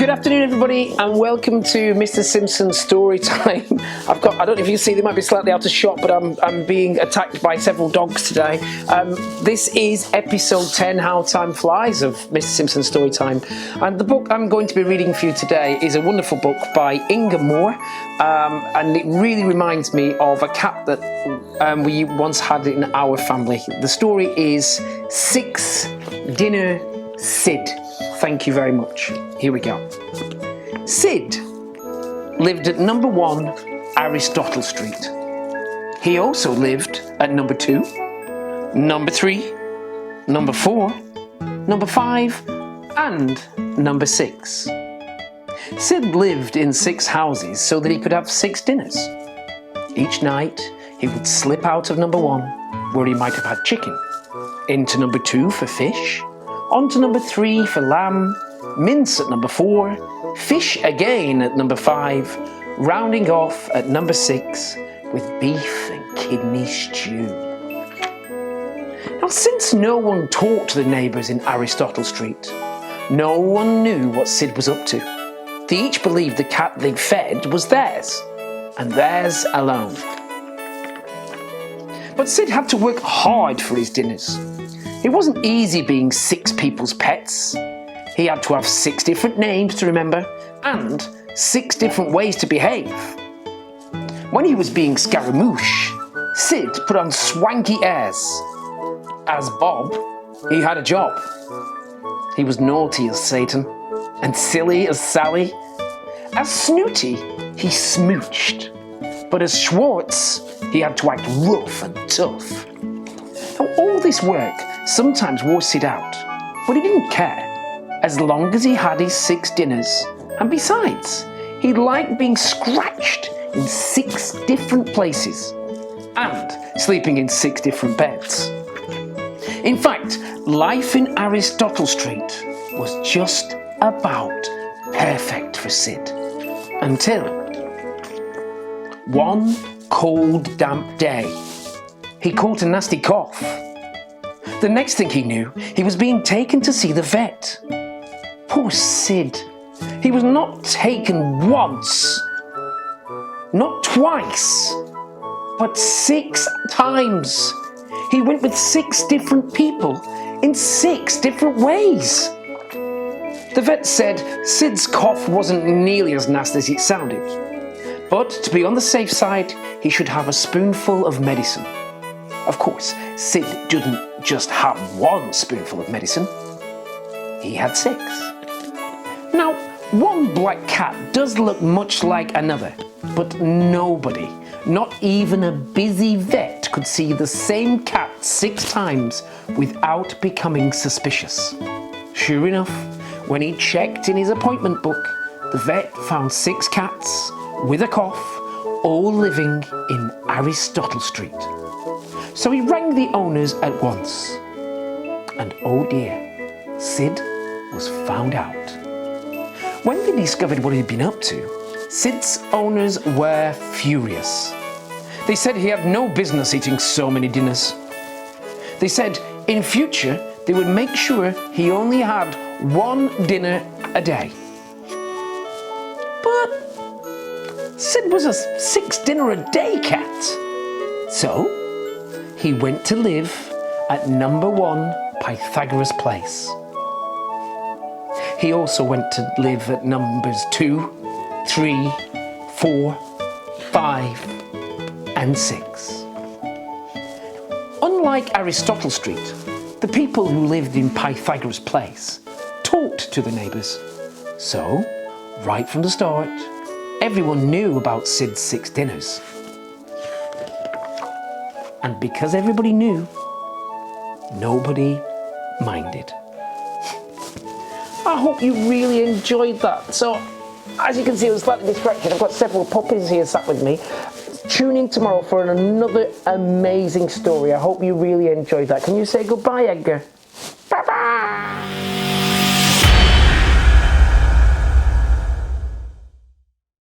Good afternoon, everybody, and welcome to Mr. Simpson's story time. I don't know if you see, they might be slightly out of shot, but I'm being attacked by several dogs today. This is episode 10, How Time Flies, of Mr. Simpson's story time. And the book I'm going to be reading for you today is a wonderful book by Inga Moore, and it really reminds me of a cat that we once had in our family. The story is Six Dinner Sid. Thank you very much. Here we go. Sid lived at number 1 Aristotle Street. He also lived at number 2, number 3, number 4, number 5, and number 6. Sid lived in 6 houses so that he could have 6 dinners. Each night, he would slip out of number 1, where he might have had chicken, into number 2 for fish, onto number 3 for lamb, mince at number 4, fish again at number 5, rounding off at number 6 with beef and kidney stew. Now, since no one talked to the neighbours in Aristotle Street, no one knew what Sid was up to. They each believed the cat they'd fed was theirs, and theirs alone. But Sid had to work hard for his dinners. It wasn't easy being 6 people's pets. He had to have 6 different names to remember and 6 different ways to behave. When he was being Scaramouche, Sid put on swanky airs. As Bob, he had a job. He was naughty as Satan and silly as Sally. As Snooty, he smooched. But as Schwartz, he had to act rough and tough. Now, all this work sometimes wore Sid out, but he didn't care, as long as he had his 6 dinners. And besides, he liked being scratched in 6 different places and sleeping in 6 different beds. In fact, life in Aristotle Street was just about perfect for Sid. Until one cold, damp day, he caught a nasty cough. The next thing he knew, he was being taken to see the vet. Poor Sid. He was not taken once, not twice, but 6 times. He went with 6 different people in 6 different ways. The vet said Sid's cough wasn't nearly as nasty as it sounded, but to be on the safe side, he should have a spoonful of medicine. Of course, Sid didn't just have 1 spoonful of medicine. He had 6. Now, one black cat does look much like another, but nobody, not even a busy vet, could see the same cat 6 times without becoming suspicious. Sure enough, when he checked in his appointment book, the vet found 6 cats with a cough, all living in Aristotle Street. So he rang the owners at once. And oh dear, Sid was found out. When they discovered what he'd been up to, Sid's owners were furious. They said he had no business eating so many dinners. They said in future they would make sure he only had 1 dinner a day. But Sid was a 6 dinner a day cat. So he went to live at number 1 Pythagoras Place. He also went to live at numbers 2, 3, 4, 5, and 6. Unlike Aristotle Street, the people who lived in Pythagoras Place talked to the neighbours. So, right from the start, everyone knew about Sid's 6 dinners. And because everybody knew, nobody minded. I hope you really enjoyed that. So, as you can see, I was slightly distracted. I've got several puppies here sat with me. Tune in tomorrow for another amazing story. I hope you really enjoyed that. Can you say goodbye, Edgar?